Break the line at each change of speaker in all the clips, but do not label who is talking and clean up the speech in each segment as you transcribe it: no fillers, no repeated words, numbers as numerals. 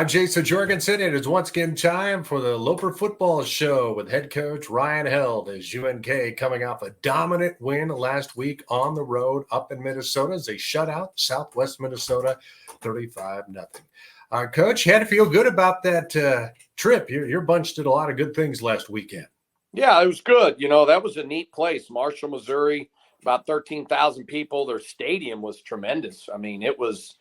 I'm Jason Jorgensen. It is once again time for the Loper Football Show with head coach Ryan Held as UNK coming off a dominant win last week on the road up in Minnesota as they shut out Southwest Minnesota 35-0. Coach, you had to feel good about that trip. Your bunch did a lot of good things last weekend.
Yeah, it was good. That was a neat place. Marshall, Missouri, about 13,000 people. Their stadium was tremendous. I mean, it was,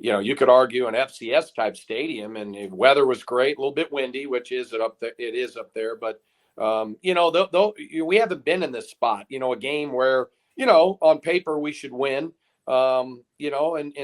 you could argue an FCS type stadium, and the weather was great, a little bit windy, which is it up there. It is up there. But, we haven't been in this spot, a game where, on paper we should win, and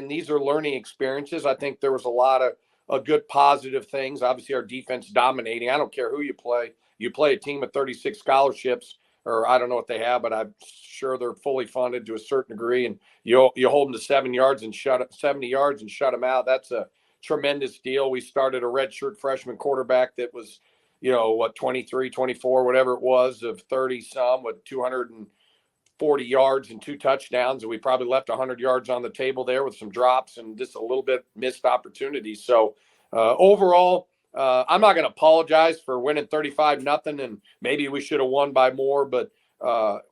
these are learning experiences. I think there was a lot of good positive things. Obviously, our defense dominating. I don't care who you play. You play a team with 36 scholarships, or I don't know what they have, but I'm sure they're fully funded to a certain degree. And you hold them to 70 yards and shut them out. That's a tremendous deal. We started a redshirt freshman quarterback that was, 23, 24, whatever it was, of 30 some with 240 yards and 2 touchdowns. And we probably left 100 yards on the table there with some drops and just a little bit missed opportunities. So overall, I'm not going to apologize for winning 35-0, and maybe we should have won by more, but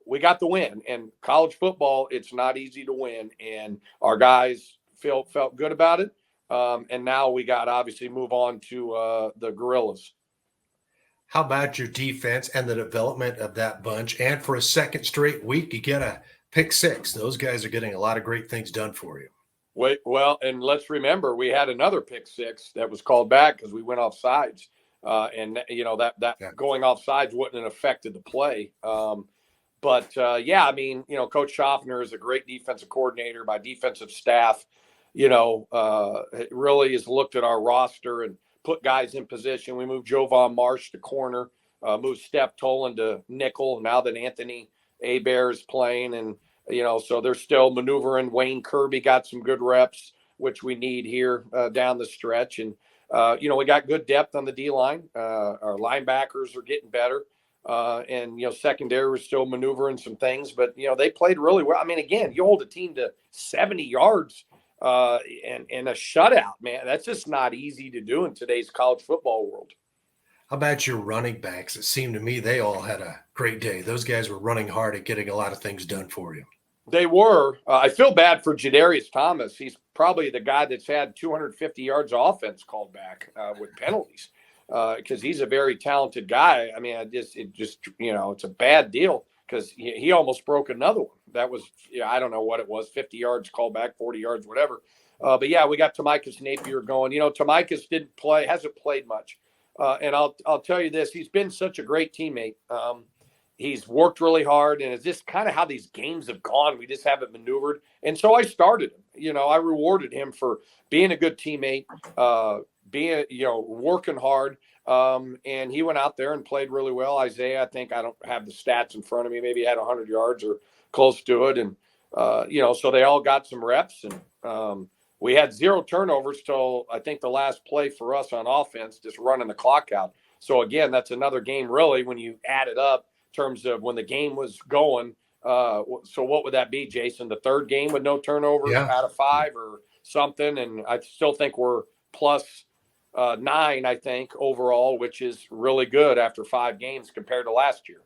we got the win. And college football, it's not easy to win, and our guys felt good about it. And now we got obviously move on to the Gorillas.
How about your defense and the development of that bunch? And for a second straight week, you get a pick 6. Those guys are getting a lot of great things done for you.
Well, and let's remember, we had another pick 6 that was called back because we went off sides. And going off sides wouldn't have affected the play. But Coach Schaffner is a great defensive coordinator. My defensive staff, it really has looked at our roster and put guys in position. We moved Jovan Marsh to corner, moved Steph Tolan to nickel now that Anthony Hebert is playing. And, so they're still maneuvering. Wayne Kirby got some good reps, which we need here down the stretch. And, we got good depth on the D-line. Our linebackers are getting better. Secondary was still maneuvering some things. But, they played really well. I mean, again, you hold a team to 70 yards and a shutout, man. That's just not easy to do in today's college football world.
How about your running backs? It seemed to me they all had a great day. Those guys were running hard at getting a lot of things done for you.
They were. I feel bad for Jadarius Thomas. He's probably the guy that's had 250 yards of offense called back with penalties because he's a very talented guy. I mean, it's a bad deal because he almost broke another one. That was, I don't know what it was, 50 yards called back, 40 yards, whatever. But we got Tamikis Napier going. Tamikis hasn't played much. And I'll tell you this, he's been such a great teammate. He's worked really hard, and it's just kind of how these games have gone. We just haven't maneuvered. And so I started him. I rewarded him for being a good teammate, working hard. And he went out there and played really well. Isaiah, I think, I don't have the stats in front of me. Maybe he had 100 yards or close to it. And, so they all got some reps. And we had 0 turnovers till I think the last play for us on offense, just running the clock out. So, again, that's another game really when you add it up in terms of when the game was going. So what would that be, Jason? The third game with no turnovers out of 5 or something? And I still think we're plus 9, I think, overall, which is really good after 5 games compared to last year.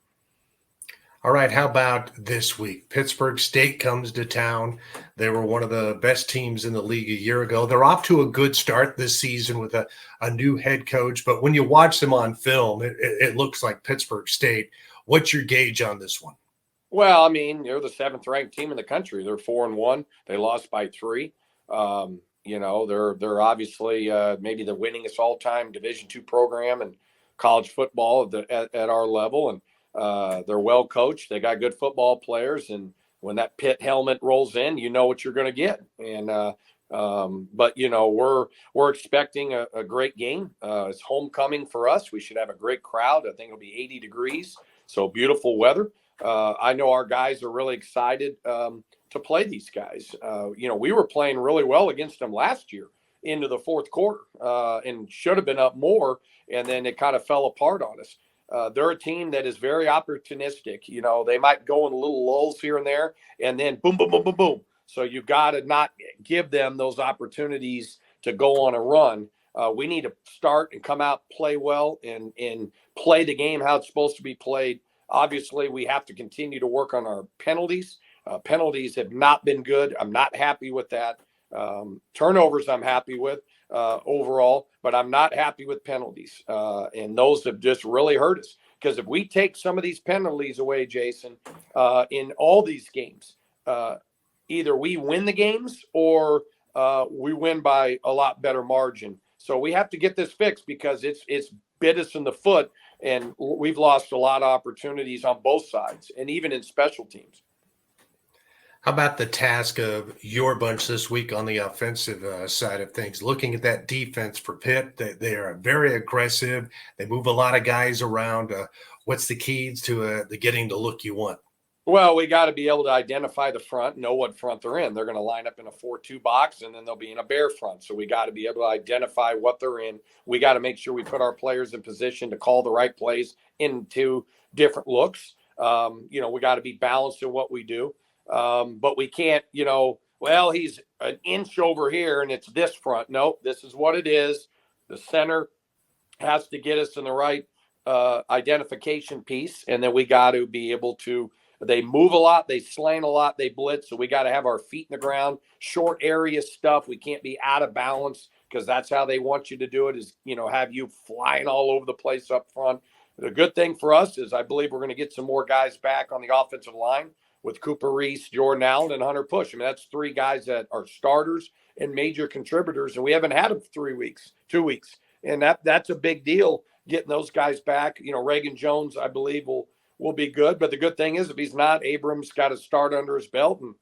All right, how about this week? Pittsburg State comes to town. They were one of the best teams in the league a year ago. They're off to a good start this season with a new head coach. But when you watch them on film, it looks like Pittsburg State. What's your gauge on this one?
Well, I mean, they're the 7th-ranked team in the country. They're 4-1. They lost by 3. They're obviously maybe the winningest all-time Division II program in college football at our level. And they're well coached. They got good football players, and when that Pitt helmet rolls in, you know what you're going to get. And but we're expecting a great game. It's homecoming for us. We should have a great crowd. I think it'll be 80 degrees, so beautiful weather. I know our guys are really excited to play these guys. We were playing really well against them last year into the fourth quarter and should have been up more, and then it kind of fell apart on us. They're a team that is very opportunistic. They might go in little lulls here and there, and then boom, boom, boom, boom, boom. So you've got to not give them those opportunities to go on a run. We need to start and come out, play well, and play the game how it's supposed to be played. Obviously, we have to continue to work on our penalties. Penalties have not been good. I'm not happy with that. Turnovers I'm happy with overall, but I'm not happy with penalties. And those have just really hurt us. Because if we take some of these penalties away, Jason, in all these games, either we win the games or we win by a lot better margin. So we have to get this fixed because it's bit us in the foot, and we've lost a lot of opportunities on both sides, and even in special teams.
How about the task of your bunch this week on the offensive side of things? Looking at that defense for Pitt, they are very aggressive. They move a lot of guys around. What's the keys to getting the look you want?
Well, we got to be able to identify the front, know what front they're in. They're going to line up in a 4-2 box, and then they'll be in a bear front. So we got to be able to identify what they're in. We got to make sure we put our players in position to call the right plays into different looks. We got to be balanced in what we do. But we can't, well, he's an inch over here and it's this front. No, this is what it is. The center has to get us in the right identification piece. And then we got to be able to, they move a lot, they slant a lot, they blitz. So we got to have our feet in the ground, short area stuff. We can't be out of balance because that's how they want you to do it is, have you flying all over the place up front. The good thing for us is I believe we're going to get some more guys back on the offensive line with Cooper Reese, Jordan Allen, and Hunter Push. I mean, that's three guys that are starters and major contributors, and we haven't had them for 2 weeks. And that's a big deal, getting those guys back. Reagan Jones, I believe, will be good. But the good thing is if he's not, Abrams got to start under his belt. And,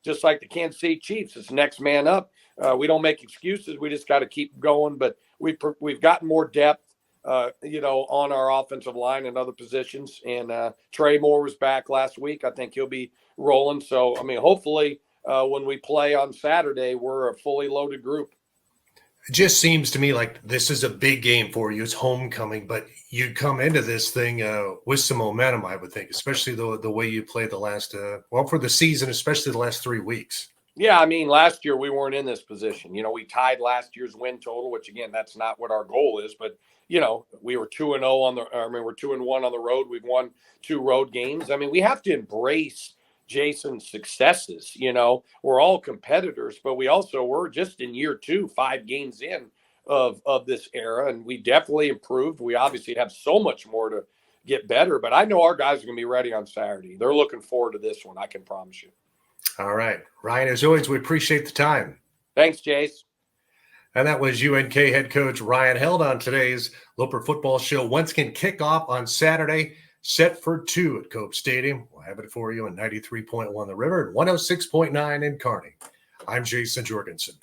just like the Kansas City Chiefs, it's next man up. We don't make excuses. We just got to keep going. But we've gotten more depth. On our offensive line and other positions. And Trey Moore was back last week. I think he'll be rolling. So, hopefully when we play on Saturday, we're a fully loaded group.
It just seems to me like this is a big game for you. It's homecoming, but you come into this thing with some momentum, I would think, especially the way you played the last, for the season, especially the last 3 weeks.
Yeah, last year we weren't in this position. We tied last year's win total, which again, that's not what our goal is. But we were 2-0 we're 2-1 on the road. We've won 2 road games. We have to embrace Jason's successes. We're all competitors, but we're just in year 2, 5 games in of this era, and we definitely improved. We obviously have so much more to get better, but I know our guys are going to be ready on Saturday. They're looking forward to this one. I can promise you.
All right. Ryan, as always, we appreciate the time.
Thanks, Jace.
And that was UNK head coach Ryan Held on today's Loper Football Show. Once again, kickoff on Saturday, set for 2 at Cope Stadium. We'll have it for you on 93.1 The River and 106.9 in Kearney. I'm Jason Jorgensen.